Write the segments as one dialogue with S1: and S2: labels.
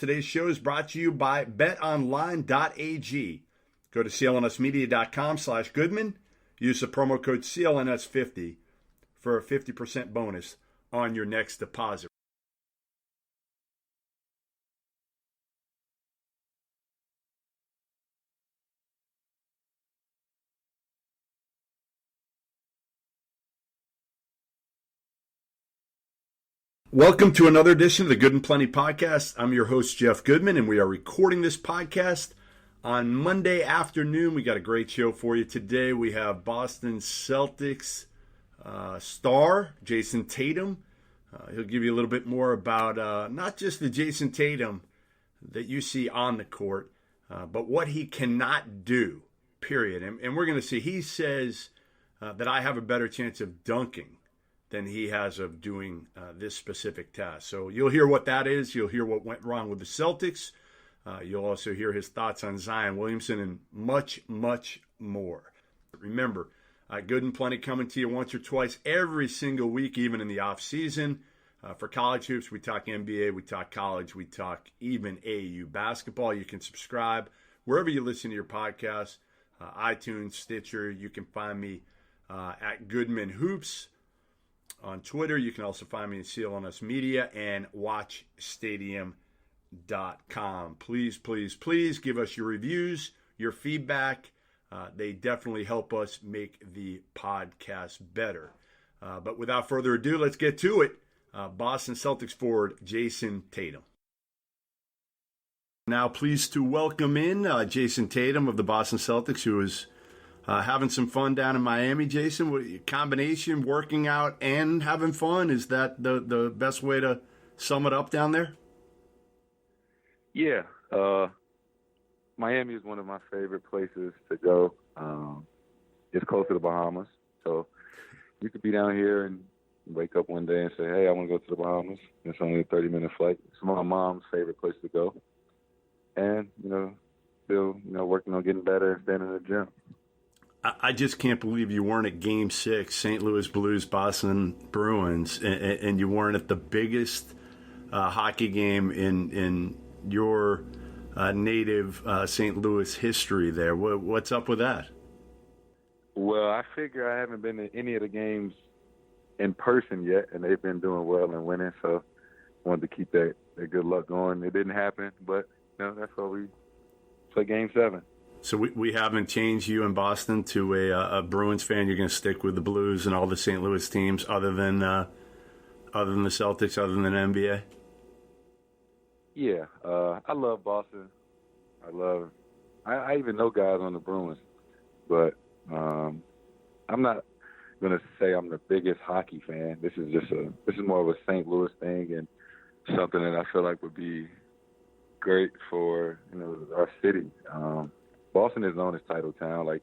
S1: Today's show is brought to you by betonline.ag. Go to clnsmedia.com/Goodman. Use the promo code CLNS50 for a 50% bonus on your next deposit. Welcome to another edition of the Good and Plenty podcast. I'm your host, Jeff Goodman, and we are recording this podcast on Monday afternoon. We got a great show for you today. We have Boston Celtics star Jayson Tatum. He'll give you a little bit more about not just the Jayson Tatum that you see on the court, but what he cannot do, period. And we're going to see. He says that I have a better chance of dunking than he has of doing this specific task. So you'll hear what that is. You'll hear what went wrong with the Celtics. You'll also hear his thoughts on Zion Williamson and much, much more. Remember, Good and Plenty coming to you once or twice every single week, even in the offseason. For college hoops, we talk NBA, we talk college, we talk even AAU basketball. You can subscribe wherever you listen to your podcasts, iTunes, Stitcher. You can find me at Goodman Hoops. On Twitter, you can also find me at CLNS Media and WatchStadium.com. Please, please, please give us your reviews, your feedback. They definitely help us make the podcast better. But without further ado, let's get to it. Boston Celtics forward Jayson Tatum. Now, pleased to welcome in Jayson Tatum of the Boston Celtics, who is having some fun down in Miami. Jayson, what combination, working out and having fun, is that the best way to sum it up down there?
S2: Yeah. Miami is one of my favorite places to go. It's close to the Bahamas. So you could be down here and wake up one day and say, hey, I want to go to the Bahamas. It's only a 30-minute flight. It's my mom's favorite place to go. And, still, working on getting better and staying in the gym.
S1: I just can't believe you weren't at Game 6, St. Louis Blues, Boston Bruins, and you weren't at the biggest hockey game in your native St. Louis history there. What's up with that?
S2: Well, I figure I haven't been to any of the games in person yet, and they've been doing well and winning, so I wanted to keep that good luck going. It didn't happen, but that's why we play Game 7.
S1: So we haven't changed you in Boston to a Bruins fan. You're going to stick with the Blues and all the St. Louis teams, other than the Celtics, other than NBA.
S2: Yeah, I love Boston. I even know guys on the Bruins, but I'm not going to say I'm the biggest hockey fan. This is more of a St. Louis thing and something that I feel like would be great for our city. Boston is known as title town. Like,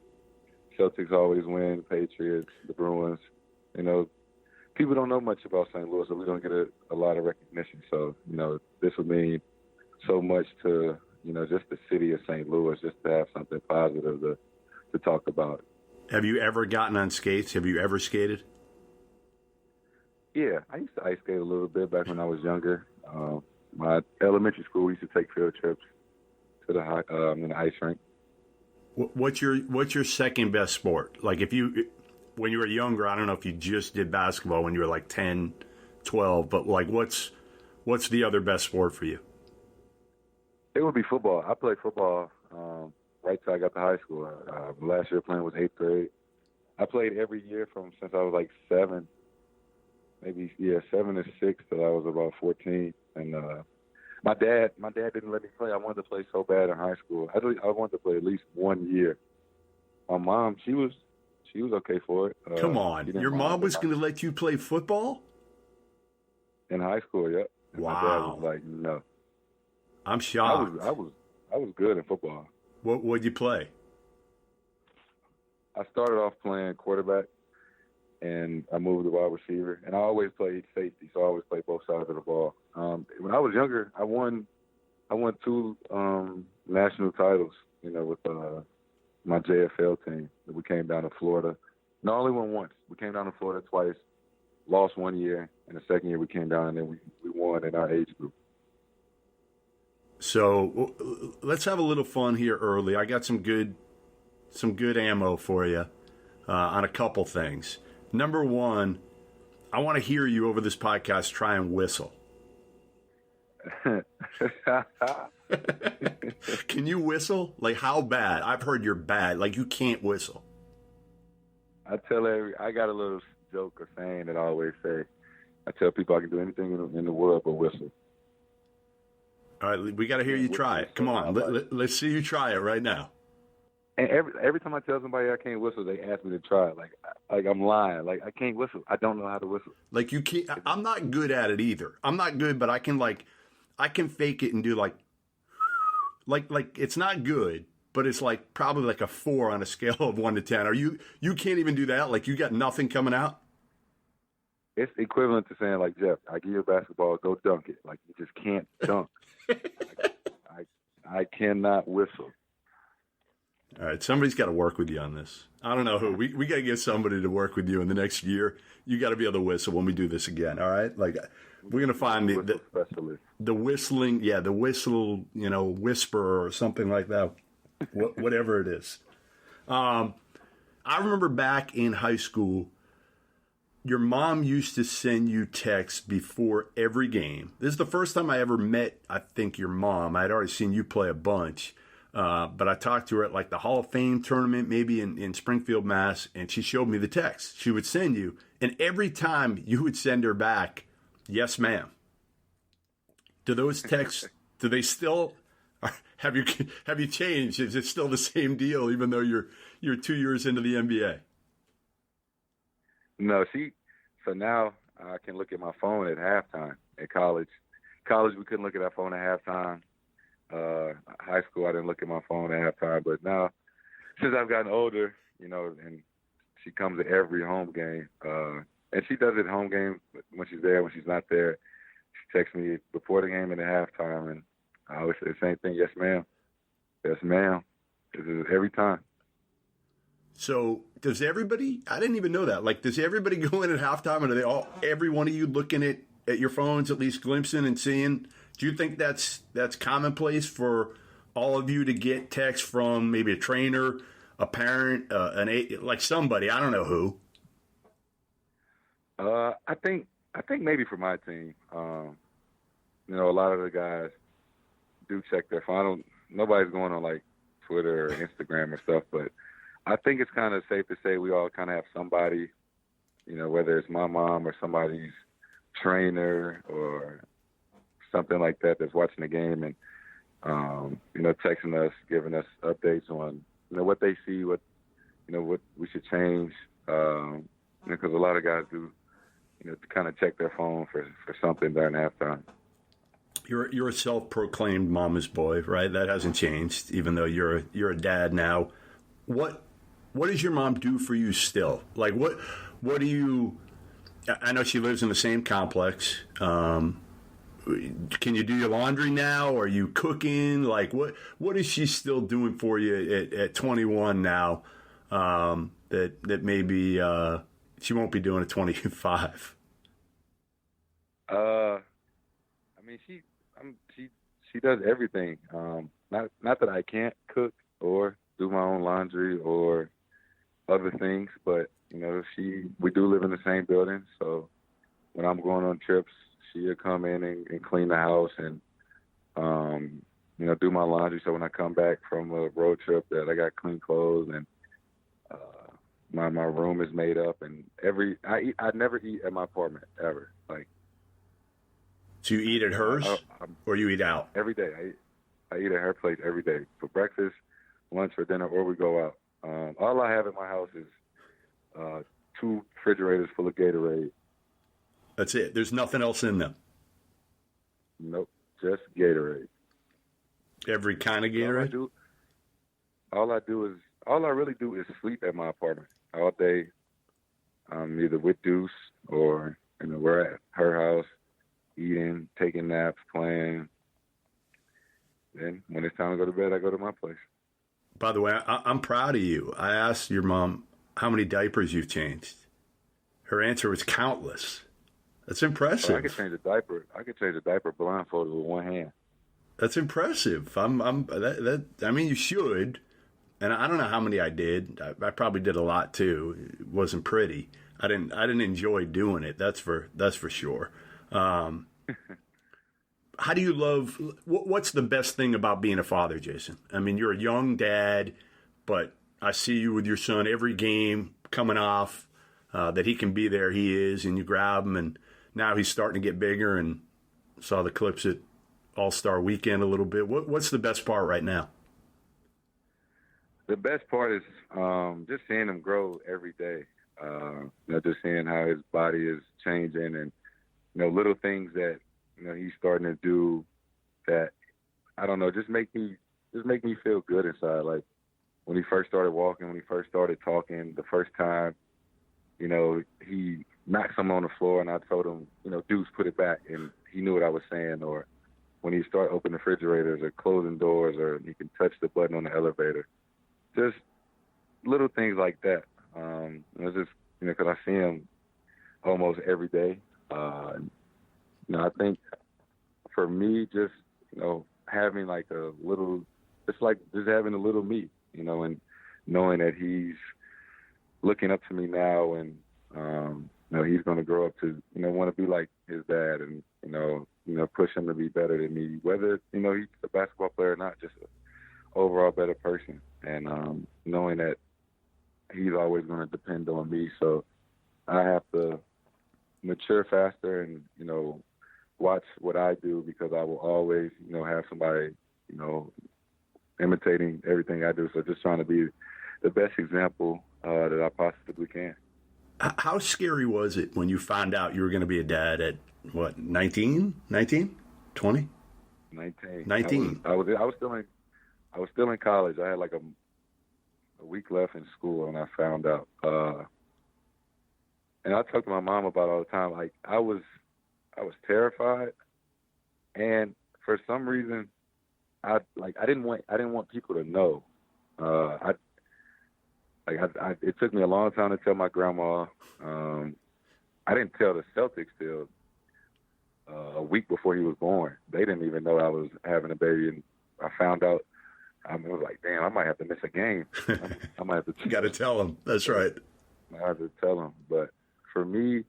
S2: Celtics always win, the Patriots, the Bruins. People don't know much about St. Louis, so we don't get a lot of recognition. So, this would mean so much to, just the city of St. Louis, just to have something positive to talk about.
S1: Have you ever gotten on skates? Have you ever skated?
S2: Yeah, I used to ice skate a little bit back when I was younger. My elementary school, we used to take field trips to the ice rink.
S1: What's your second best sport? Like, when you were younger, I don't know if you just did basketball when you were like 10, 12, but like what's the other best sport for you?
S2: It would be football. I played football right till I got to high school. Last year playing was 8th grade. I played every year since I was like 7, 7 to 6 till I was about 14. And my dad didn't let me play. I wanted to play so bad in high school. I wanted to play at least 1 year. My mom, she was okay for it.
S1: Come on, your mom was going to let you play football
S2: in high school? Yeah. And
S1: wow.
S2: My dad was like, no.
S1: I'm shocked.
S2: I was good in football.
S1: What'd you play?
S2: I started off playing quarterback, and I moved to wide receiver. And I always played safety, so I always played both sides of the ball. When I was younger, I won 2 national titles, with my JFL team. We came down to Florida. No, I only won once. We came down to Florida twice, lost 1 year, and the second year we came down and then we won in our age group.
S1: So let's have a little fun here early. I got some good ammo for you on a couple things. Number one, I want to hear you over this podcast try and whistle. Can you whistle? Like, how bad? I've heard you're bad. Like, you can't whistle.
S2: I got a little joke or saying that I always say. I tell people I can do anything in the world but whistle.
S1: All right, we got to hear you try it. Come on, let's see you try it right now.
S2: And every time I tell somebody I can't whistle, they ask me to try it. Like I'm lying. Like, I can't whistle. I don't know how to whistle.
S1: Like, you can't. I'm not good at it either. I'm not good, but I can fake it and do like it's not good, but it's like probably like a 4 on a scale of 1 to 10. You can't even do that? Like, you got nothing coming out?
S2: It's equivalent to saying, like, Jeff, I give you a basketball, go dunk it. Like, you just can't dunk. I cannot whistle.
S1: All right, somebody's got to work with you on this. I don't know who. We got to get somebody to work with you in the next year. You got to be able to whistle when we do this again, all right? Like, we're going to find the whistling, the whistle, whisperer or something like that, whatever it is. I remember back in high school, your mom used to send you texts before every game. This is the first time I ever met, I think, your mom. I'd already seen you play a bunch. But I talked to her at like the Hall of Fame tournament, maybe in Springfield, Mass. And she showed me the text she would send you. And every time you would send her back, yes, ma'am. Do those texts, do they still, have you changed? Is it still the same deal, even though you're 2 years into the NBA?
S2: No, so now I can look at my phone at halftime at college. College, we couldn't look at our phone at halftime. High school, I didn't look at my phone at halftime. But now, since I've gotten older, and she comes to every home game, and she does it at home game when she's there, when she's not there. She texts me before the game and at halftime, and I always say the same thing, yes, ma'am. Yes, ma'am. This is every time.
S1: So does everybody, I didn't even know that, like, does everybody go in at halftime, and are they every one of you looking at your phones, at least glimpsing and seeing? Do you think that's commonplace for all of you to get texts from maybe a trainer, a parent, like somebody, I don't know who?
S2: I think maybe for my team, a lot of the guys do check their phone. Nobody's going on like Twitter or Instagram or stuff, but I think it's kind of safe to say we all kind of have somebody, whether it's my mom or somebody's trainer or something like that that's watching the game and, texting us, giving us updates on, what they see, what we should change. Because a lot of guys do, to kind of check their phone for something during halftime.
S1: You're a self-proclaimed mama's boy, right? That hasn't changed, even though you're a dad now. What does your mom do for you still? Like, what do you? I know she lives in the same complex. Can you do your laundry now? Are you cooking? Like, what is she still doing for you at 21 now? That maybe she won't be doing at 25.
S2: She does everything. Not that I can't cook or do my own laundry or other things, but we do live in the same building, so when I'm going on trips, she'll come in and clean the house and do my laundry. So when I come back from a road trip, that I got clean clothes and my room is made up. And I never eat at my apartment ever. Like,
S1: so you eat at hers, or you eat out
S2: every day? I eat at her place every day for breakfast, lunch, or dinner, or we go out. All I have in my house is 2 refrigerators full of Gatorade.
S1: That's it. There's nothing else in them.
S2: Nope, just Gatorade.
S1: Every kind of Gatorade?
S2: All I really do is sleep at my apartment all day. Either with Deuce or we're at her house, eating, taking naps, playing. Then when it's time to go to bed, I go to my place.
S1: By the way, I'm proud of you. I asked your mom how many diapers you've changed. Her answer was countless. That's impressive.
S2: I could change a diaper. I could change a diaper blindfolded with one hand.
S1: That's impressive. I mean, you should. And I don't know how many I did. I probably did a lot too. It wasn't pretty. I didn't enjoy doing it. That's for sure. How do you love? What's the best thing about being a father, Jayson? I mean, you're a young dad, but I see you with your son every game coming off that he can be there. He is, and you grab him, and now he's starting to get bigger. And saw the clips at All-Star Weekend a little bit. What's the best part right now?
S2: The best part is just seeing him grow every day. Just seeing how his body is changing, and little things that he's starting to do that I don't know, just make me feel good inside. Like when he first started walking, when he first started talking, the first time, he knocked someone on the floor, and I told him, Deuce, put it back, and he knew what I was saying. Or when he started opening refrigerators or closing doors, or he can touch the button on the elevator. Just little things like that. It's just, because I see him almost every day. I think for me, just, having like a little, it's like just having a little me, and knowing that he's looking up to me now, and, he's going to grow up to, want to be like his dad, and, push him to be better than me, whether, he's a basketball player or not, just an overall better person. And knowing that he's always going to depend on me, so I have to mature faster and, watch what I do, because I will always, have somebody, imitating everything I do. So just trying to be the best example that I possibly can.
S1: How scary was it when you found out you were going to be a dad at, what, 19? 20? 19.
S2: I was still in college. I had like a week left in school when I found out. And I talked to my mom about it all the time. Like I was terrified, and for some reason, I didn't want people to know. It took me a long time to tell my grandma. I didn't tell the Celtics till a week before he was born. They didn't even know I was having a baby, and I found out. I was like, damn, I might have to miss a game. I might have to.
S1: You got to tell them. That's right.
S2: I have to tell them. But for me,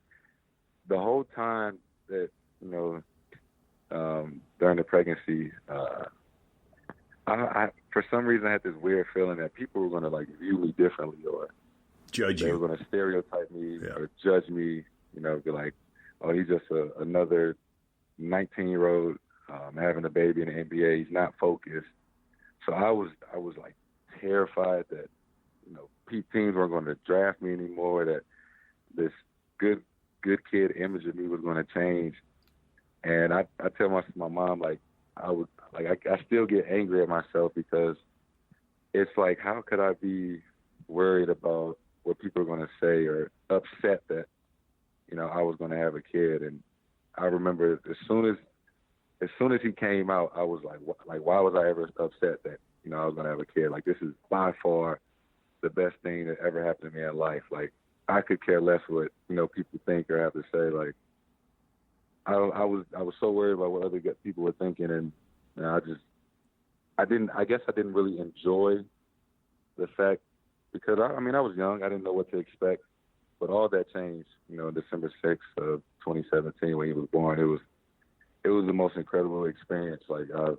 S2: the whole time that, during the pregnancy, I for some reason I had this weird feeling that people were going to like view me differently, or
S1: judge you.
S2: They were going to stereotype me or judge me. Be like, oh, he's just another 19-year-old having a baby in the NBA. He's not focused. So I was like terrified that, teams weren't going to draft me anymore, that this good kid image of me was going to change. And I tell my mom, like, I still get angry at myself, because it's like, how could I be worried about what people are going to say, or upset that, I was going to have a kid? And I remember as soon as he came out, I was like, why was I ever upset that, I was going to have a kid? Like, this is by far the best thing that ever happened to me in life. Like, I could care less what, people think or have to say. Like, I was so worried about what other people were thinking. And I guess I didn't really enjoy the fact, because I was young. I didn't know what to expect. But all that changed, December 6th of 2017 when he was born. It was the most incredible experience that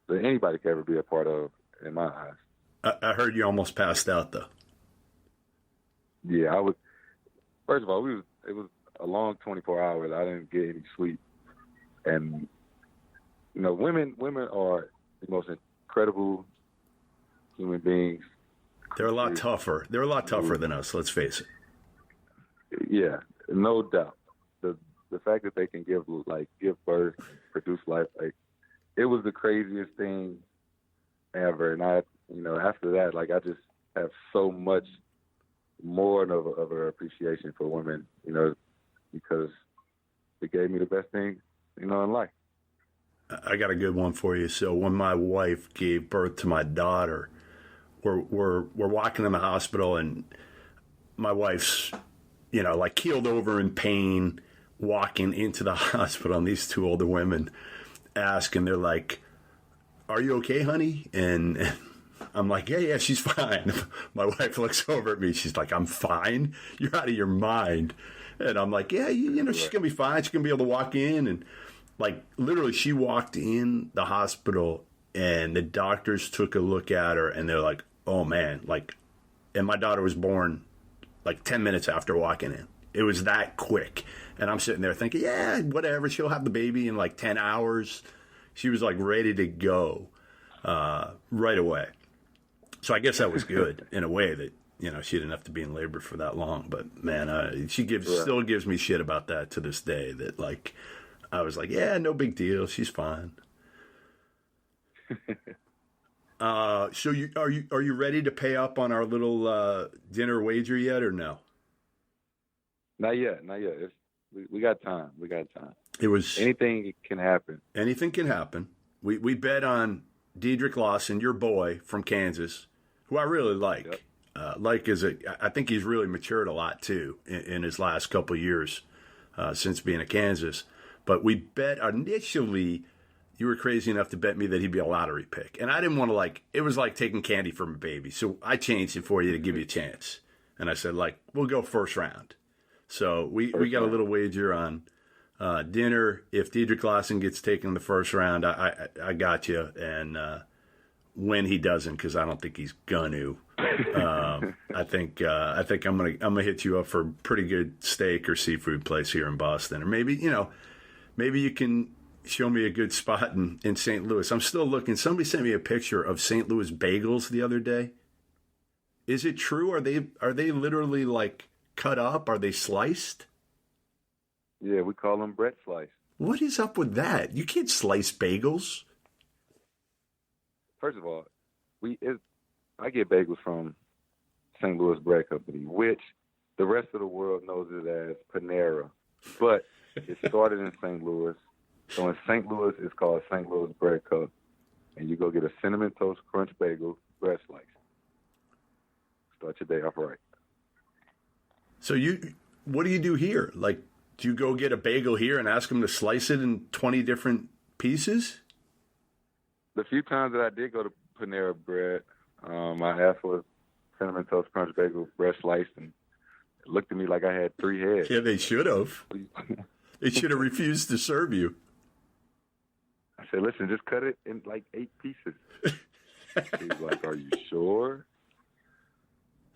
S2: anybody could ever be a part of, in my eyes.
S1: I heard you almost passed out, though.
S2: Yeah, I was. First of all, it was a long 24 hours. I didn't get any sleep, and women are the most incredible human beings.
S1: They're a lot tougher. They're a lot tougher than us. Let's face it.
S2: Yeah, no doubt. The fact that they can give birth, produce life, like, it was the craziest thing ever. And after that, like, I just have so much more of an appreciation for women, because it gave me the best thing, in life.
S1: I got a good one for you. So when my wife gave birth to my daughter, we're walking in the hospital, and my wife's, keeled over in pain, walking into the hospital, and these two older women. ask, and they're like, "Are you okay, honey?" And I'm like, yeah, she's fine. My wife looks over at me. She's like, "I'm fine? You're out of your mind." And I'm like, yeah, you know, she's going to be fine. She's going to be able to walk in. And, like, literally, she walked in the hospital, and the doctors took a look at her, and they're like, "Oh, man." Like, and my daughter was born, like, 10 minutes after walking in. It was that quick. And I'm sitting there thinking, yeah, whatever. She'll have the baby in, like, 10 hours. She was, like, ready to go right away. So I guess that was good in a way that, you know, she didn't have to be in labor for that long. But, man, she still gives me shit about that to this day, that, like, I was like, yeah, no big deal. She's fine. So are you ready to pay up on our little dinner wager yet, or no?
S2: Not yet. We got time.
S1: It was
S2: anything can happen.
S1: Anything can happen. We bet on Dedrick Lawson, your boy from Kansas, who I really like. Yep. I think he's really matured a lot too in his last couple of years since being at Kansas. But we bet initially, you were crazy enough to bet me that he'd be a lottery pick. And I didn't want to, it was like taking candy from a baby. So I changed it for you to give you a chance. And I said, we'll go first round. So we got a little wager on dinner. If Dedrick Lawson gets taken in the first round, I got you. And when he doesn't, because I don't think he's going to. I think I'm gonna hit you up for a pretty good steak or seafood place here in Boston, or maybe you can show me a good spot in St. Louis. I'm still looking. Somebody sent me a picture of St. Louis bagels the other day. Is it true? Are they literally like cut up? Are they sliced?
S2: Yeah, we call them bread slice.
S1: What is up with that? You can't slice bagels.
S2: First of all, I get bagels from St. Louis Bread Company, which the rest of the world knows it as Panera. But it started in St. Louis. So in St. Louis, it's called St. Louis Bread Cup. And you go get a Cinnamon Toast Crunch bagel, bread slice. Start your day off right.
S1: So what do you do here? Like, do you go get a bagel here and ask them to slice it in 20 different pieces?
S2: The few times that I did go to Panera Bread, I asked for a Cinnamon Toast Crunch bagel, bread sliced, and it looked at me like I had 3 heads.
S1: Yeah, they should have. They should have refused to serve you.
S2: I said, listen, just cut it in like 8 pieces. He was like, are you sure?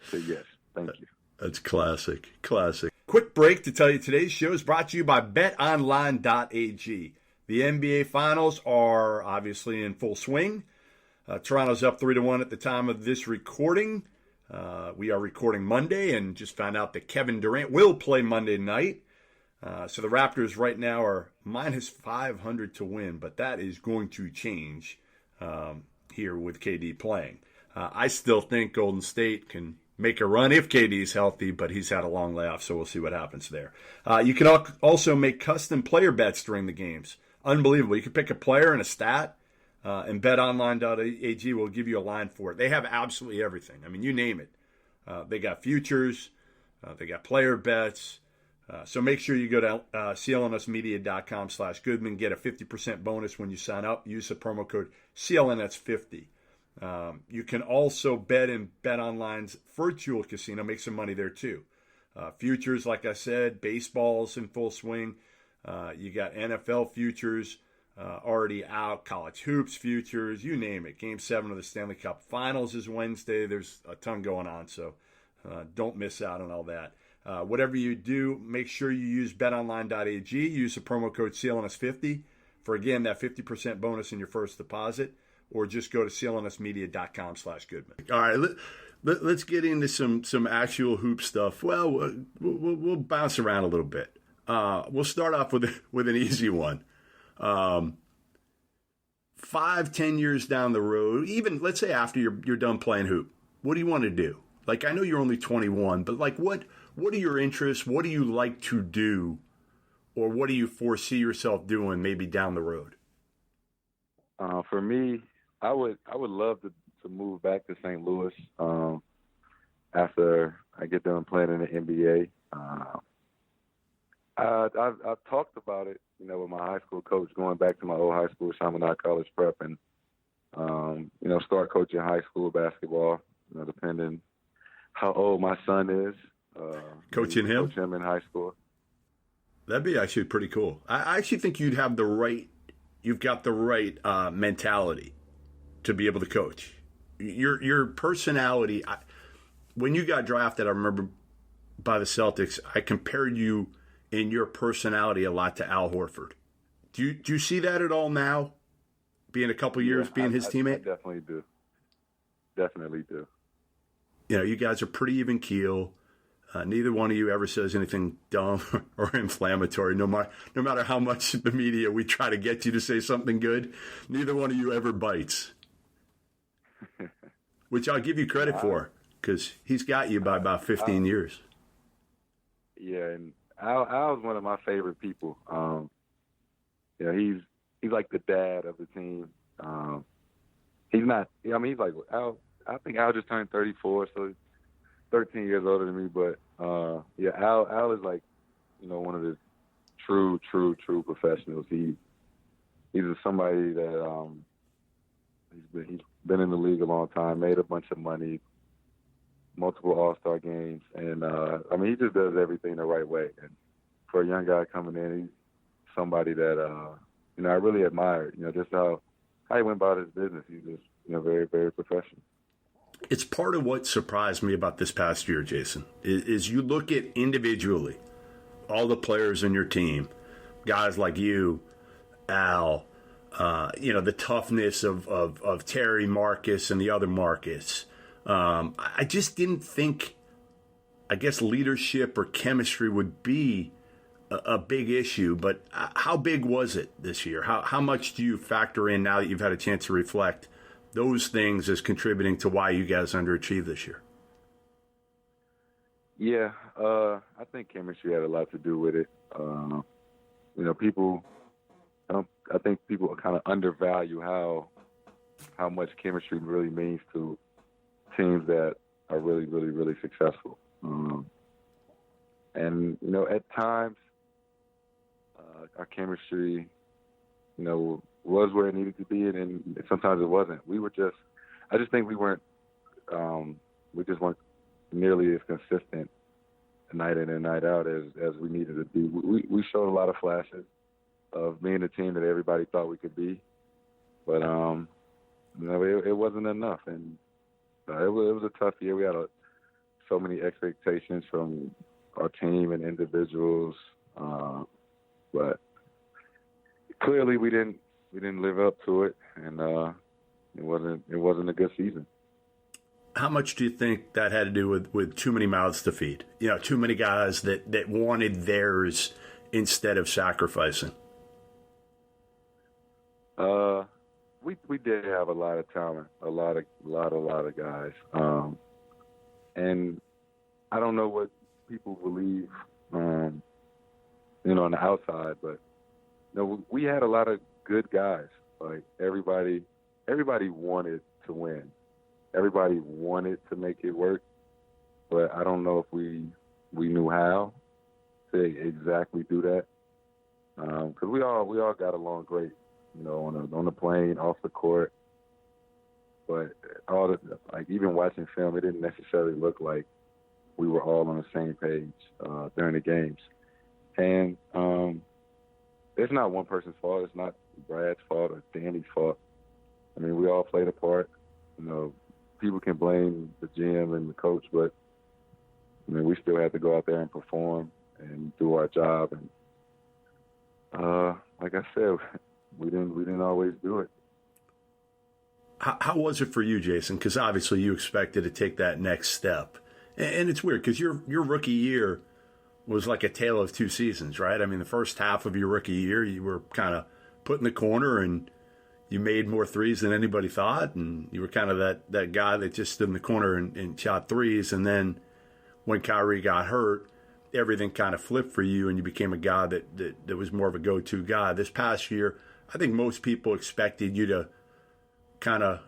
S2: I said, yes, thank you.
S1: That's classic. Quick break to tell you today's show is brought to you by betonline.ag. The NBA Finals are obviously in full swing. Toronto's up 3-1 at the time of this recording. We are recording Monday and just found out that Kevin Durant will play Monday night. So the Raptors right now are minus 500 to win, but that is going to change here with KD playing. I still think Golden State can make a run if KD's healthy, but he's had a long layoff, so we'll see what happens there. You can also make custom player bets during the games. Unbelievable. You can pick a player and a stat, and betonline.ag will give you a line for it. They have absolutely everything. I mean, you name it. They got futures. They got player bets. So make sure you go to clnsmedia.com/Goodman. Get a 50% bonus when you sign up. Use the promo code CLNS50. You can also bet in BetOnline's virtual casino. Make some money there too. Futures, like I said, baseball's in full swing. You got NFL futures already out, college hoops futures, you name it. Game 7 of the Stanley Cup Finals is Wednesday. There's a ton going on, so don't miss out on all that. Whatever you do, make sure you use betonline.ag. Use the promo code CLNS50 for, again, that 50% bonus in your first deposit, or just go to clnsmedia.com/Goodman. All right, let's get into some actual hoop stuff. Well, we'll bounce around a little bit. We'll start off with an easy one. 5-10 years down the road, even let's say after you're done playing hoop, what do you want to do? Like, I know you're only 21, but like what are your interests? What do you like to do? Or what do you foresee yourself doing maybe down the road?
S2: For me, I would love to move back to St. Louis after I get done playing in the NBA. I've talked about it with my high school coach, going back to my old high school, Chaminade College Prep, and start coaching high school basketball. Depending how old my son is,
S1: coaching him,
S2: coach him in high school.
S1: That'd be actually pretty cool. I actually think you've got the right mentality to be able to coach. Your personality. When you got drafted, I remember by the Celtics, I compared you in your personality a lot to Al Horford. Do you see that at all now? Being a couple years, being his teammate?
S2: I definitely do. Definitely do.
S1: You guys are pretty even keel. Neither one of you ever says anything dumb or inflammatory, no matter how much the media we try to get you to say something good. Neither one of you ever bites, which I'll give you credit for, because he's got you by about 15 years.
S2: Yeah, and Al's one of my favorite people. He's like the dad of the team. He's not. He's like Al. I think Al just turned 34, so he's 13 years older than me. But Al is like, one of the true professionals. He's somebody that he's been in the league a long time, made a bunch of money, multiple All-Star games, and he just does everything the right way. And for a young guy coming in, he's somebody that I really admire. Just how he went about his business. He's just very, very professional.
S1: It's part of what surprised me about this past year, Jayson, is you look at individually all the players in your team, guys like you, Al, the toughness of Terry, Marcus, and the other Marcus. I just didn't think, leadership or chemistry would be a big issue. But how big was it this year? How much do you factor in, now that you've had a chance to reflect, those things as contributing to why you guys underachieved this year?
S2: Yeah, I think chemistry had a lot to do with it. I think people kind of undervalue how much chemistry really means to teams that are really, really, really successful. At times, our chemistry, was where it needed to be, and sometimes it wasn't. I just think we just weren't nearly as consistent night in and night out as we needed to be. We showed a lot of flashes of being the team that everybody thought we could be, but it wasn't enough, and it was a tough year. We had so many expectations from our team and individuals, but clearly we didn't live up to it, and it wasn't a good season.
S1: How much do you think that had to do with too many mouths to feed? Too many guys that wanted theirs instead of sacrificing.
S2: We did have a lot of talent, a lot of guys, and I don't know what people believe, on the outside, but we had a lot of good guys. Like everybody wanted to win. Everybody wanted to make it work, but I don't know if we knew how to exactly do that. Because we all got along great, on the plane, off the court. But even watching film, it didn't necessarily look like we were all on the same page during the games. And it's not one person's fault. It's not Brad's fault or Danny's fault. We all played a part. People can blame the GM and the coach, but we still had to go out there and perform and do our job. And like I said, we didn't always do it.
S1: How was it for you, Jayson? Because obviously you expected to take that next step, and it's weird because your rookie year was like a tale of two seasons, right? The first half of your rookie year, you were kind of put in the corner and you made more threes than anybody thought, and you were kind of that guy that just stood in the corner and shot threes. And then when Kyrie got hurt, everything kind of flipped for you, and you became a guy that was more of a go-to guy. This past year, I think most people expected you to kind of,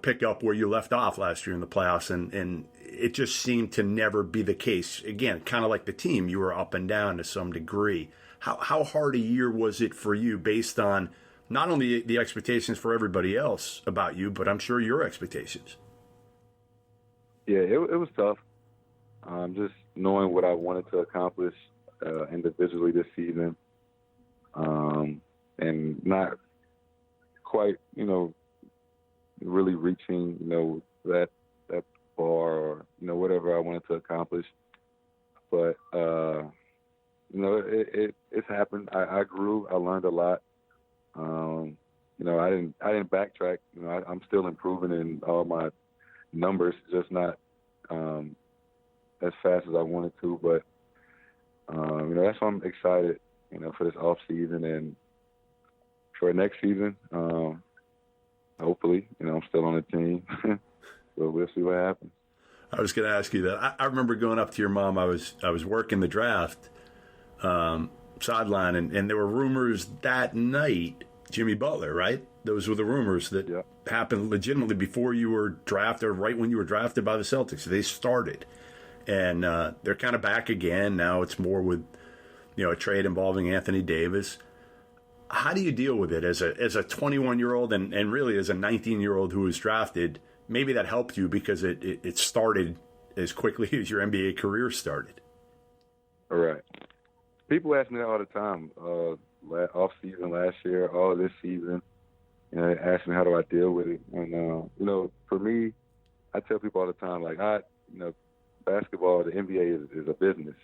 S1: pick up where you left off last year in the playoffs, and it just seemed to never be the case. Again, kind of like the team, you were up and down to some degree. how hard a year was it for you based on not only the expectations for everybody else about you, but I'm sure your expectations?
S2: Yeah, it was tough. Just knowing what I wanted to accomplish individually this season, and not quite, really reaching, that bar or, whatever I wanted to accomplish. But, it's happened. I grew. I learned a lot. I didn't backtrack. I'm still improving in all my numbers, just not as fast as I wanted to. But that's why I'm excited, for this off season and for next season. Hopefully, I'm still on the team. So we'll see what happens.
S1: I was going to ask you that. I remember going up to your mom. I was working the draft sideline, and there were rumors that night, Jimmy Butler, right? Those were the rumors that happened legitimately before you were drafted, or right when you were drafted by the Celtics. They started, and they're kind of back again. Now it's more with, a trade involving Anthony Davis. How do you deal with it as a 21-year-old and really as a 19-year-old who was drafted? Maybe that helped you because it started as quickly as your NBA career started.
S2: All right. People ask me that all the time. Off season last year, all of this season, they ask me how do I deal with it. And for me, I tell people all the time, like basketball, the NBA is a business,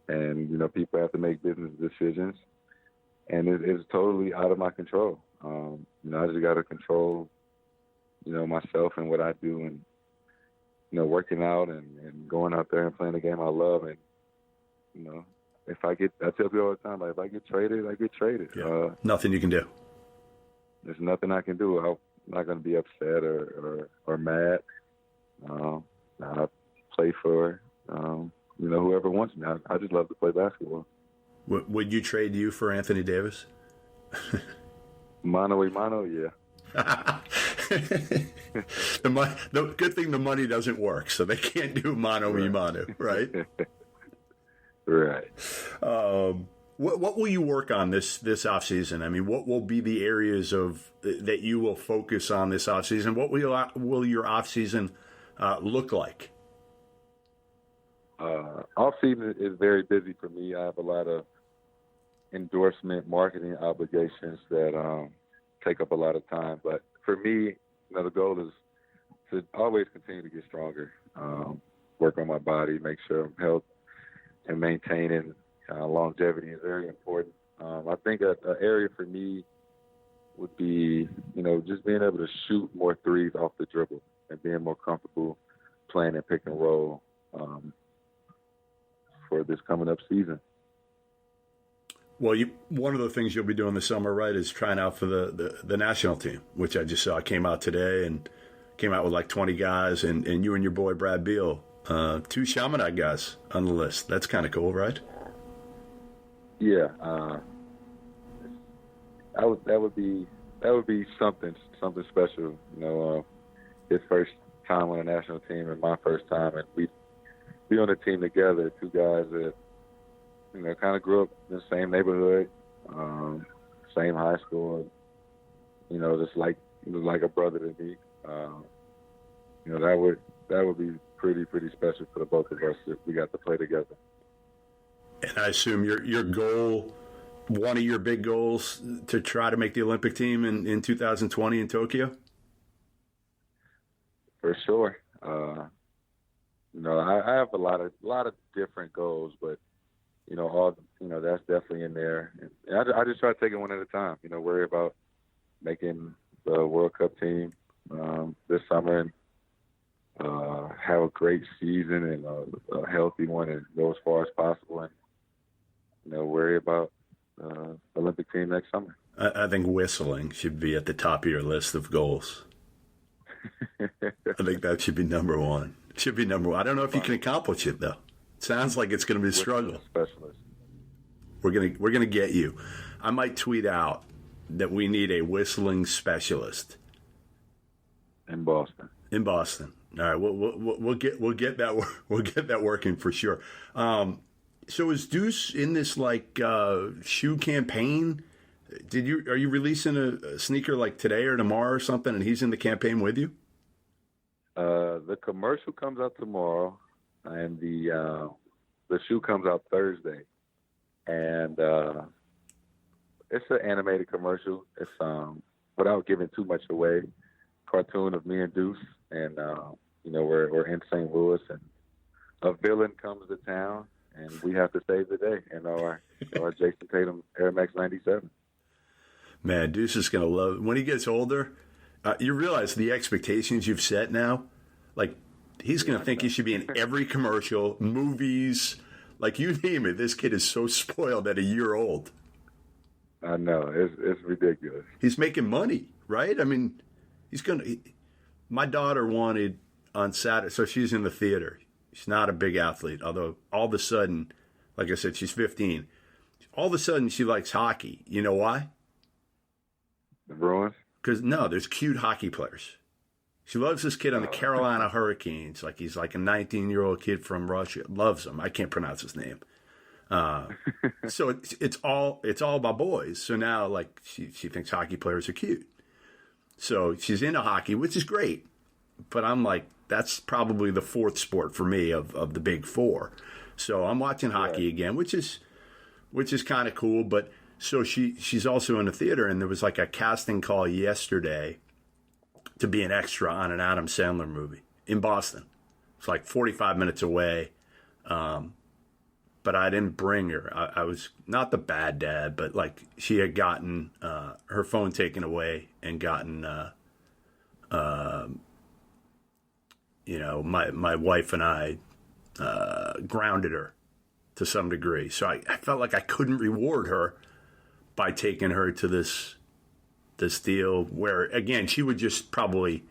S2: and people have to make business decisions, and it's totally out of my control. I just got to control, myself and what I do, and working out and going out there and playing the game I love, and I tell people all the time, like, if I get traded, I get traded.
S1: Yeah. Nothing you can do.
S2: There's nothing I can do. I'm not going to be upset or mad. I play for, whoever wants me. I just love to play basketball.
S1: Would you trade you for Anthony Davis?
S2: Mano a mano, yeah.
S1: The good thing the money doesn't work, so they can't do mano a mano, right?
S2: Right.
S1: What will you work on this offseason? I mean, what will be the areas that you will focus on this offseason? What will your offseason look like?
S2: Offseason is very busy for me. I have a lot of endorsement marketing obligations that take up a lot of time. But for me, the goal is to always continue to get stronger, work on my body, make sure I'm healthy, and maintaining longevity is very important. I think an area for me would be, just being able to shoot more threes off the dribble and being more comfortable playing in pick and roll for this coming up season.
S1: Well, one of the things you'll be doing this summer, right, is trying out for the national team, which I just saw came out today and came out with like 20 guys, and you and your boy Brad Beal, 2 Chaminade guys on the list. That's kind of cool, right?
S2: Yeah, that would be something special. His first time on a national team and my first time, and we be on a team together. 2 guys that kind of grew up in the same neighborhood, same high school. Just like a brother to me. That would be pretty special for the both of us if we got to play together.
S1: And I assume your goal, one of your big goals, to try to make the Olympic team in 2020 in Tokyo?
S2: For sure. I have a lot of different goals, but that's definitely in there. And I just try to take it one at a time. Worry about making the World Cup team this summer and have a great season and a healthy one and go as far as possible, and worry about Olympic team next summer.
S1: I think whistling should be at the top of your list of goals. I think that should be number one. It should be number one. I don't know if you can accomplish it though. It sounds like it's going to be a struggle.
S2: Specialist.
S1: We're gonna get you. I might tweet out that we need a whistling specialist
S2: in Boston.
S1: All right, we'll get that working for sure. So is Deuce in this like shoe campaign? Are you releasing a sneaker like today or tomorrow or something, and he's in the campaign with you?
S2: The commercial comes out tomorrow, and the shoe comes out Thursday, and it's an animated commercial. It's without giving too much away, cartoon of me and Deuce, and we're in St. Louis, and a villain comes to town, and we have to save the day in our Jayson Tatum Air Max 97.
S1: Man, Deuce is going to love it. When he gets older, you realize the expectations you've set now. Like, he's going to think he should be in every commercial, movies, like you name it. This kid is so spoiled at a year old.
S2: I know. It's ridiculous.
S1: He's making money, right? I mean, my daughter wanted on Saturday, so she's in the theater. She's not a big athlete, although all of a sudden, like I said, she's 15. All of a sudden, she likes hockey. You know why?
S2: The Bruins?
S1: Because, no, there's cute hockey players. She loves this kid on the Carolina Hurricanes. Like, he's like a 19-year-old kid from Russia. Loves him. I can't pronounce his name. So it's all about boys. So now, like, she thinks hockey players are cute. So she's into hockey, which is great. But I'm like, that's probably the fourth sport for me of the big four. So I'm watching hockey again, which is kind of cool. But so she's also in the theater, and there was like a casting call yesterday to be an extra on an Adam Sandler movie in Boston. It's like 45 minutes away. But I didn't bring her. I was not the bad dad, but like she had gotten her phone taken away and gotten, my wife and I grounded her to some degree. So I felt like I couldn't reward her by taking her to this deal where, again, she would just probably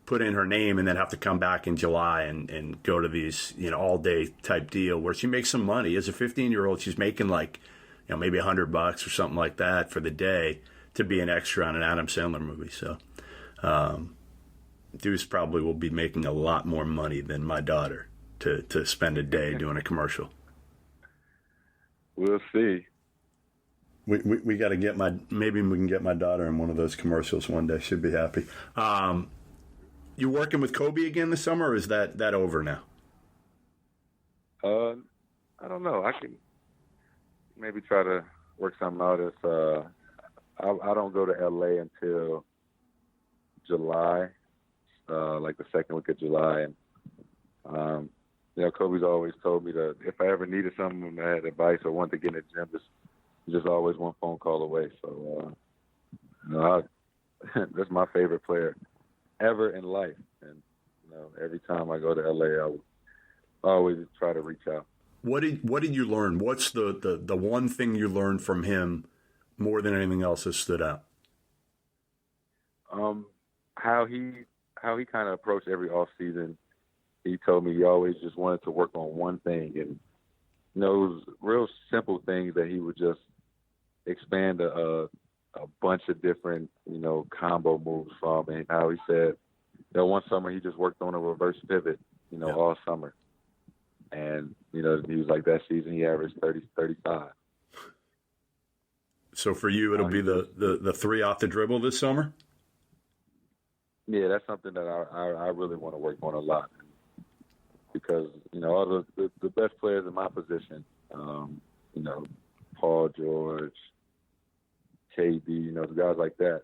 S1: put in her name and then have to come back in July and go to these, all day type deal where she makes some money. As a 15-year-old, she's making like, maybe $100 or something like that for the day to be an extra on an Adam Sandler movie. So, Deuce probably will be making a lot more money than my daughter to spend a day doing a commercial.
S2: We'll see.
S1: We got to maybe we can get my daughter in one of those commercials one day. She'd be happy. You working with Kobe again this summer, or is that over now?
S2: I don't know. I can maybe try to work something out. If I don't go to LA until July, like the second week of July, and Kobe's always told me that if I ever needed something, I had advice or wanted to get in the gym, just always one phone call away. So, that's my favorite player ever in life. And, every time I go to LA, I would always try to reach out.
S1: What did you learn? What's the one thing you learned from him more than anything else has stood out?
S2: How he kind of approached every offseason. He told me he always just wanted to work on one thing. And, it was real simple things that he would just expand a bunch of different, combo moves from. And how he said, one summer he just worked on a reverse pivot, all summer. And, he was like, that season he averaged 30, 35.
S1: So for you, it'll be the three off the dribble this summer?
S2: Yeah, that's something that I really want to work on a lot. Because, all the best players in my position, Paul George, KD, the guys like that,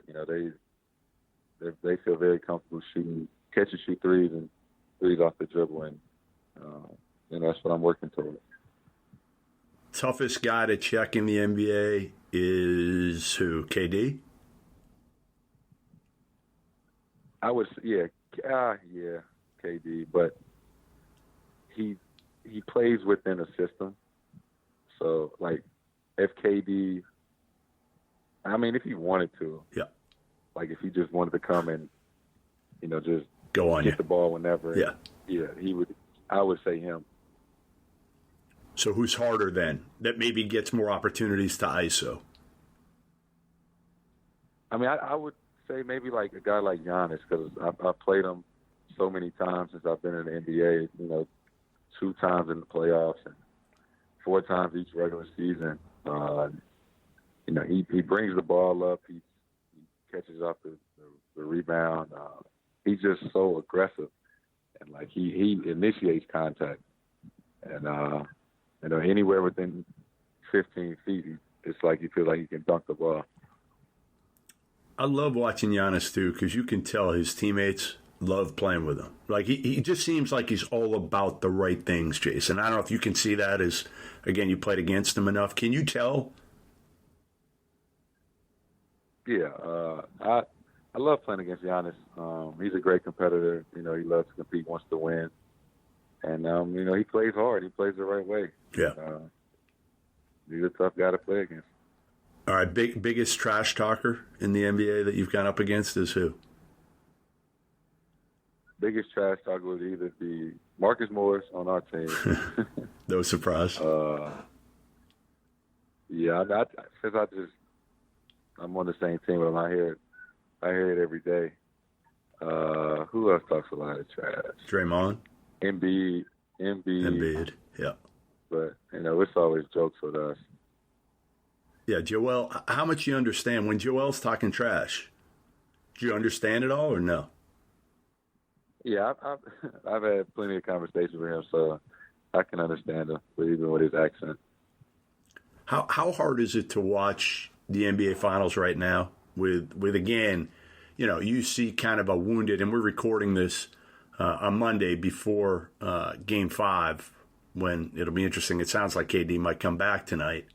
S2: they feel very comfortable catch and shoot threes off the dribble, and that's what I'm working toward.
S1: Toughest guy to check in the NBA is who? KD?
S2: I would, KD, but he plays within a system. So, like, if KD, if he wanted to, like if he just wanted to come and, just
S1: go on
S2: get the ball whenever, he would. I would say him.
S1: So who's harder then? That maybe gets more opportunities to ISO.
S2: I would say maybe like a guy like Giannis, because I've played him so many times since I've been in the NBA. 2 times in the playoffs, and 4 times each regular season. He brings the ball up. He catches off the rebound. He's just so aggressive, and like he initiates contact, and anywhere within 15 feet, it's like you feel like he can dunk the ball.
S1: I love watching Giannis too, because you can tell his teammates love playing with him. Like he just seems like he's all about the right things, Jayson. I don't know if you can see that as, again, you played against him enough. Can you tell?
S2: Yeah, I love playing against Giannis. He's a great competitor. He loves to compete, wants to win, and he plays hard. He plays the right way.
S1: Yeah,
S2: he's a tough guy to play against.
S1: All right, biggest trash talker in the NBA that you've gone up against is who? Biggest trash talker would either be Marcus Morris on our team. No surprise.
S2: Yeah, since I'm on the same team with him. I hear it every day. Who else talks a lot of trash?
S1: Draymond.
S2: Embiid.
S1: Yeah.
S2: But it's always jokes with us.
S1: Yeah, Joel. How much you understand when Joel's talking trash? Do you understand it all or no?
S2: Yeah, I've had plenty of conversations with him, so I can understand him, even with his accent.
S1: How hard is it to watch the NBA Finals right now with again, you see kind of a wounded, and we're recording this on Monday before Game 5, when it'll be interesting. It sounds like KD might come back tonight,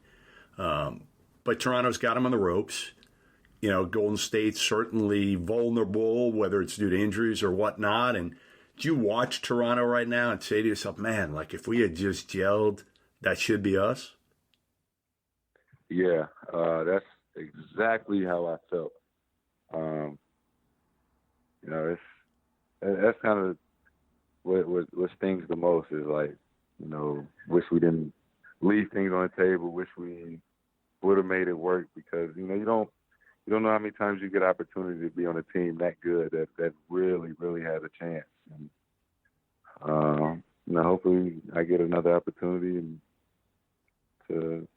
S1: but Toronto's got him on the ropes. Golden State's certainly vulnerable, whether it's due to injuries or whatnot. And do you watch Toronto right now and say to yourself, man, like if we had just gelled, that should be us?
S2: Yeah, that's exactly how I felt. That's kind of what stings the most is like, wish we didn't leave things on the table, wish we would have made it work, because, you don't know how many times you get opportunity to be on a team that good that really, really has a chance. And hopefully I get another opportunity and to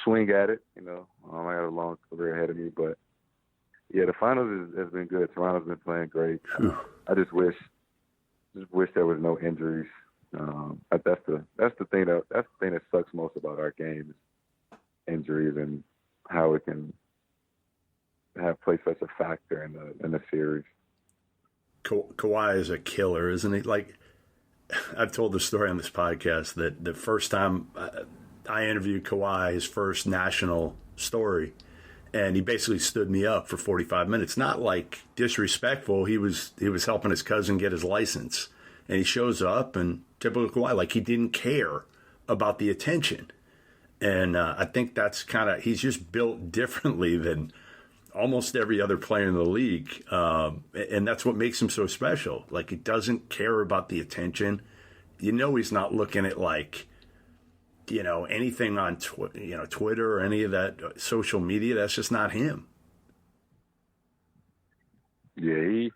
S2: swing at it. I have a long career ahead of me, but yeah, the finals has been good. Toronto's been playing great. I just wish there was no injuries. That's the thing that sucks most about our game is injuries and how it can have played such a factor in the series.
S1: Kawhi is a killer, isn't he? Like, I've told the story on this podcast that the first time I interviewed Kawhi, his first national story, and he basically stood me up for 45 minutes. Not like disrespectful. He was helping his cousin get his license, and he shows up, and typical Kawhi, like he didn't care about the attention. And I think that's he's just built differently than almost every other player in the league. And that's what makes him so special. Like, he doesn't care about the attention. He's not looking at anything on Twitter or any of that social media. That's just not him. Yeah,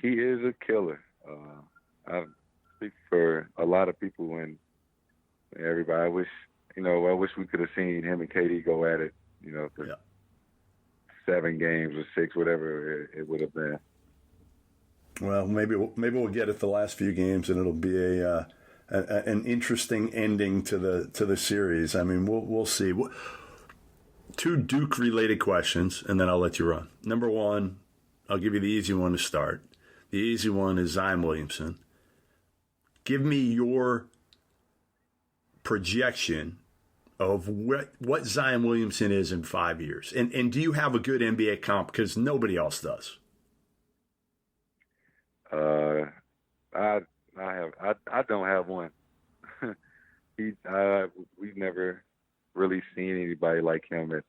S2: he is a killer. I speak for a lot of people and everybody. I wish we could have seen him and KD go at it, for 7 games or 6, whatever it would have been.
S1: Well, maybe we'll get it the last few games, and it'll be an interesting ending to the series. I mean, we'll see. 2 Duke-related questions, and then I'll let you run. Number 1, I'll give you the easy one to start. The easy one is Zion Williamson. Give me your projection of what Zion Williamson is in 5 years. And do you have a good NBA comp? Because nobody else does.
S2: I don't have one. We've never really seen anybody like him at,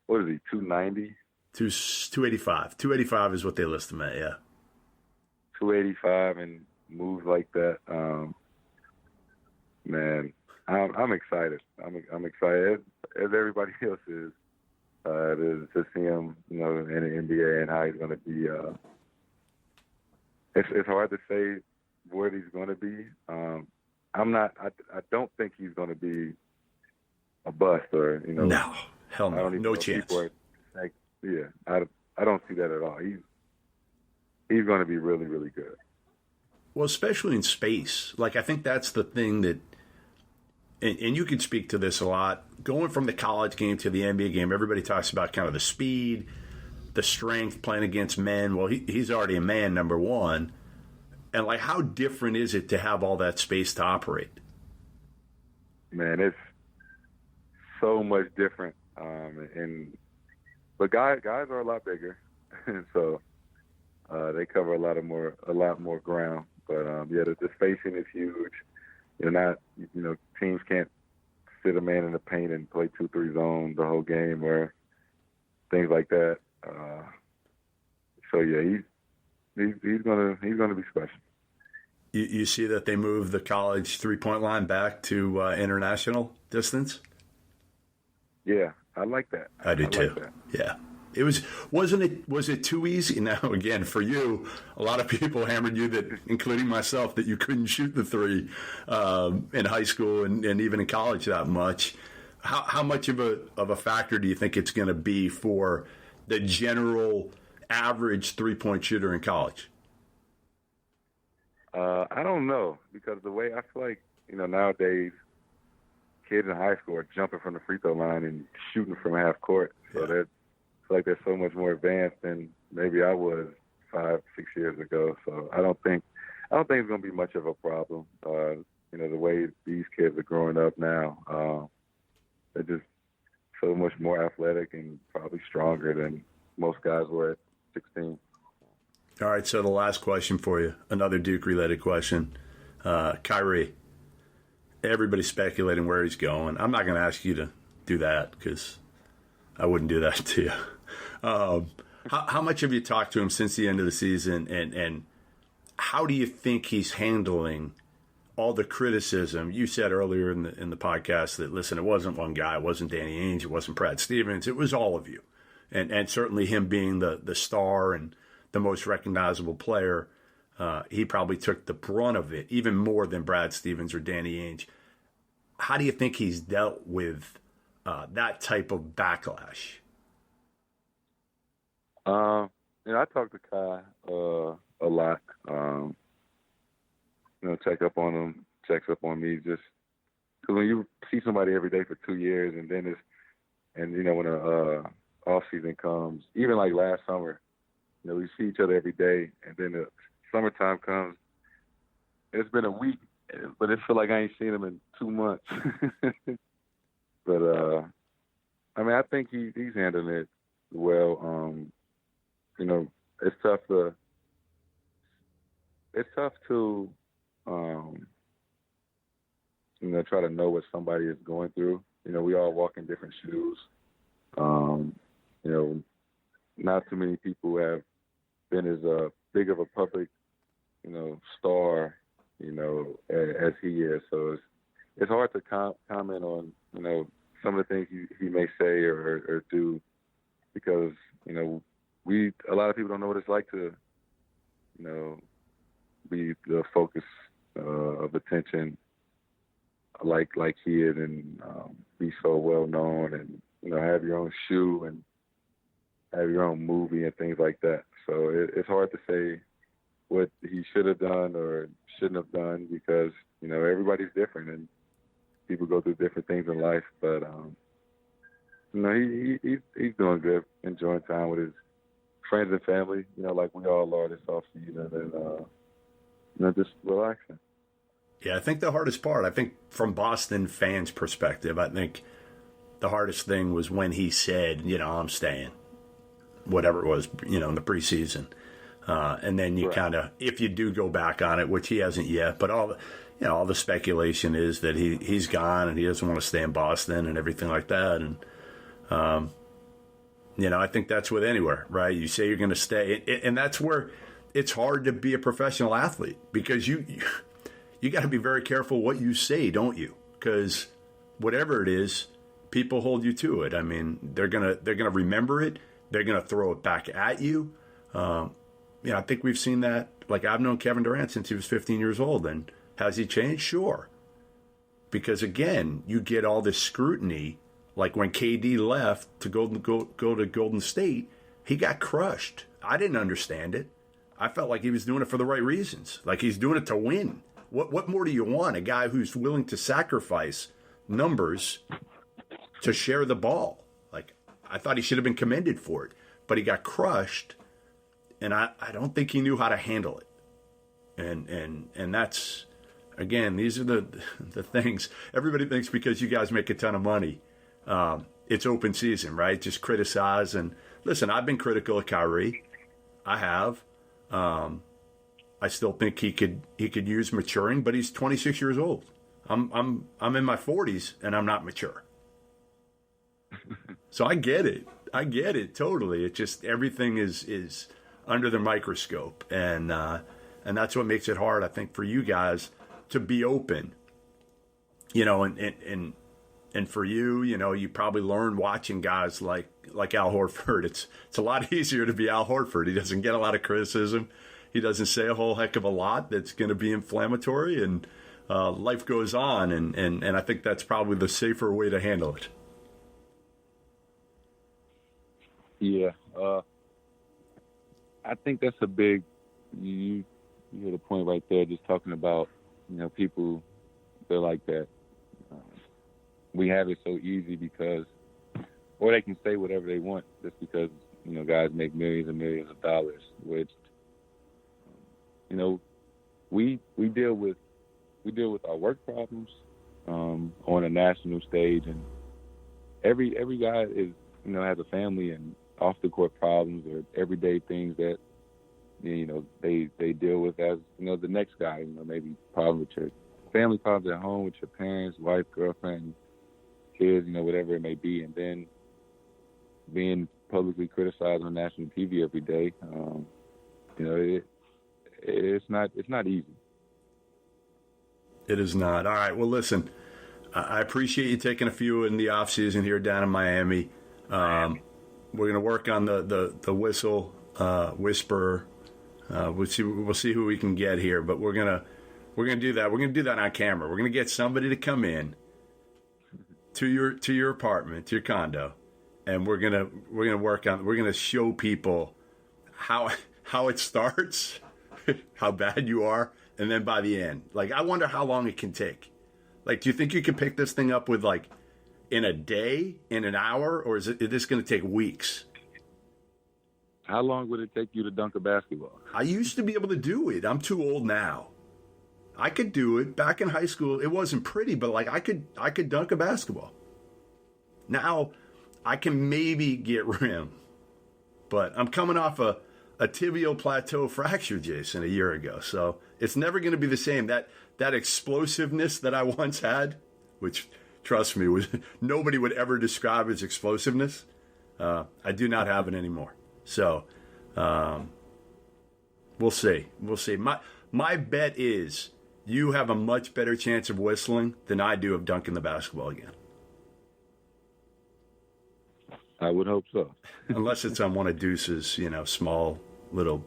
S2: what is he, 290?
S1: 285. 285 is what they list him at, yeah.
S2: 285 and moves like that. Man, I'm excited. I'm excited, as everybody else is, to see him, in the NBA and how he's going to be. It's hard to say what he's going to be. I don't think he's going to be a bust or
S1: No, hell
S2: I
S1: no,
S2: don't even
S1: no
S2: know if
S1: chance.
S2: people are like, yeah, I don't see that at all. He's going to be really, really good.
S1: Well, especially in space. Like, I think that's the thing that, and you can speak to this a lot, going from the college game to the NBA game, everybody talks about kind of the speed, the strength, playing against men. Well, he's already a man, number one. And, like, how different is it to have all that space to operate?
S2: Man, it's so much different. But guys are a lot bigger, and so they cover a lot more ground. But yeah, the spacing is huge. Teams can't sit a man in the paint and play 2-3 zone the whole game or things like that. So yeah, he's gonna be special.
S1: You see that they moved the college 3-point line back to international distance?
S2: Yeah, I like that.
S1: I do too.
S2: Like that.
S1: Yeah. Was it too easy? Now, again, for you, a lot of people hammered you that, including myself, that you couldn't shoot the three in high school and even in college that much. How much of a factor do you think it's going to be for the general average 3-point shooter in college?
S2: I don't know, because the way I feel like, nowadays kids in high school are jumping from the free throw line and shooting from half court. So I feel like they're so much more advanced than maybe I was 5-6 years ago. So I don't think it's going to be much of a problem. The way these kids are growing up now, they're just so much more athletic and probably stronger than most guys were at 16.
S1: All right, so the last question for you, another Duke-related question. Kyrie, everybody's speculating where he's going. I'm not going to ask you to do that because I wouldn't do that to you. How much have you talked to him since the end of the season, and how do you think he's handling all the criticism? You said earlier in the podcast that, listen, it wasn't one guy, it wasn't Danny Ainge, it wasn't Brad Stevens, it was all of you. And certainly him being the star and the most recognizable player, he probably took the brunt of it, even more than Brad Stevens or Danny Ainge. How do you think he's dealt with that type of backlash?
S2: I talk to Kai a lot. Check up on him, checks up on me. Just because when you see somebody every day for 2 years, and then when a offseason comes, even like last summer, we see each other every day, and then the summertime comes. It's been a week, but it feels like I ain't seen him in 2 months. But I think he's handling it well. It's tough to try to know what somebody is going through. We all walk in different shoes. Not too many people have been as big of a public, star, as he is. So it's hard to comment on, some of the things he may say or do, because, a lot of people don't know what it's like to, be the focus of attention like he is, and be so well known, and, have your own shoe and have your own movie and things like that. So it's hard to say what he should have done or shouldn't have done, because, everybody's different and people go through different things in life. But, he's doing good, enjoying time with his friends and family, like we all are this offseason, and, just relaxing.
S1: Yeah, I think the hardest part, from Boston fans' perspective, I think the hardest thing was when he said, I'm staying, whatever it was, in the preseason. And then you kind of, if you do go back on it, which he hasn't yet, but all the speculation is that he's gone and he doesn't want to stay in Boston and everything like that. And, I think that's with anywhere, right? You say you're going to stay, and that's where it's hard to be a professional athlete, because you got to be very careful what you say, don't you? Because whatever it is, people hold you to it. I mean, they're gonna remember it. They're gonna throw it back at you. I think we've seen that. Like, I've known Kevin Durant since he was 15 years old, and has he changed? Sure, because, again, you get all this scrutiny. Like when KD left to go to Golden State, he got crushed. I didn't understand it. I felt like he was doing it for the right reasons. Like he's doing it to win. What more do you want? A guy who's willing to sacrifice numbers to share the ball. Like, I thought he should have been commended for it. But he got crushed, and I don't think he knew how to handle it. And that's, again, these are the things. Everybody thinks because you guys make a ton of money, it's open season, right? Just criticize. And listen, I've been critical of Kyrie. I have. I still think he could use maturing, but he's 26 years old. I'm in my 40s and I'm not mature. So I get it totally. It just, everything is under the microscope, and that's what makes it hard, I think, for you guys to be open. You know, and for you, you know, you probably learned watching guys like Al Horford. It's a lot easier to be Al Horford. He doesn't get a lot of criticism. He doesn't say a whole heck of a lot that's going to be inflammatory, and life goes on. And I think that's probably the safer way to handle it.
S2: Yeah. I think that's a big, you hit a point right there, just talking about, you know, people, they're like that. We have it so easy because, or they can say whatever they want just because, you know, guys make millions and millions of dollars, which, you know, we deal with our work problems on a national stage, and every guy is, you know, has a family and off the court problems or everyday things that, you know, they deal with as, you know, the next guy, you know, maybe problems with your family, problems at home with your parents, wife, girlfriend, kids, you know, whatever it may be, and then being publicly criticized on national TV every day. You know, it's not easy.
S1: It is not. All right. Well, listen, I appreciate you taking a few in the off season here down in Miami. We're going to work on the whistle whisperer. We'll see who we can get here, but we're gonna do that. We're gonna do that on camera. We're gonna get somebody to come in to your apartment, to your condo, and we're gonna work on. We're gonna show people how it starts, how bad you are, and then by the end. Like, I wonder how long it can take. Like, do you think you can pick this thing up with, like, in a day, in an hour, or is this going to take weeks?
S2: How long would it take you to dunk a basketball?
S1: I used to be able to do it. I'm too old now. I could do it. Back in high school, it wasn't pretty, but like I could dunk a basketball. Now, I can maybe get rim, but I'm coming off a tibial plateau fracture, Jayson, a year ago. So it's never going to be the same. That explosiveness that I once had, which, trust me, nobody would ever describe as explosiveness. I do not have it anymore. So we'll see. We'll see. My bet is you have a much better chance of whistling than I do of dunking the basketball again.
S2: I would hope so.
S1: Unless it's on one of Deuce's, you know, small little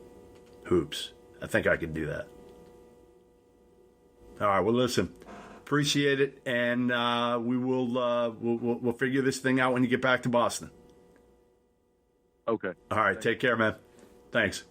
S1: hoops. I think I could do that. All right. Well, listen, appreciate it, and we will we'll figure this thing out when you get back to Boston.
S2: Okay.
S1: All right. Take care, man. Thanks.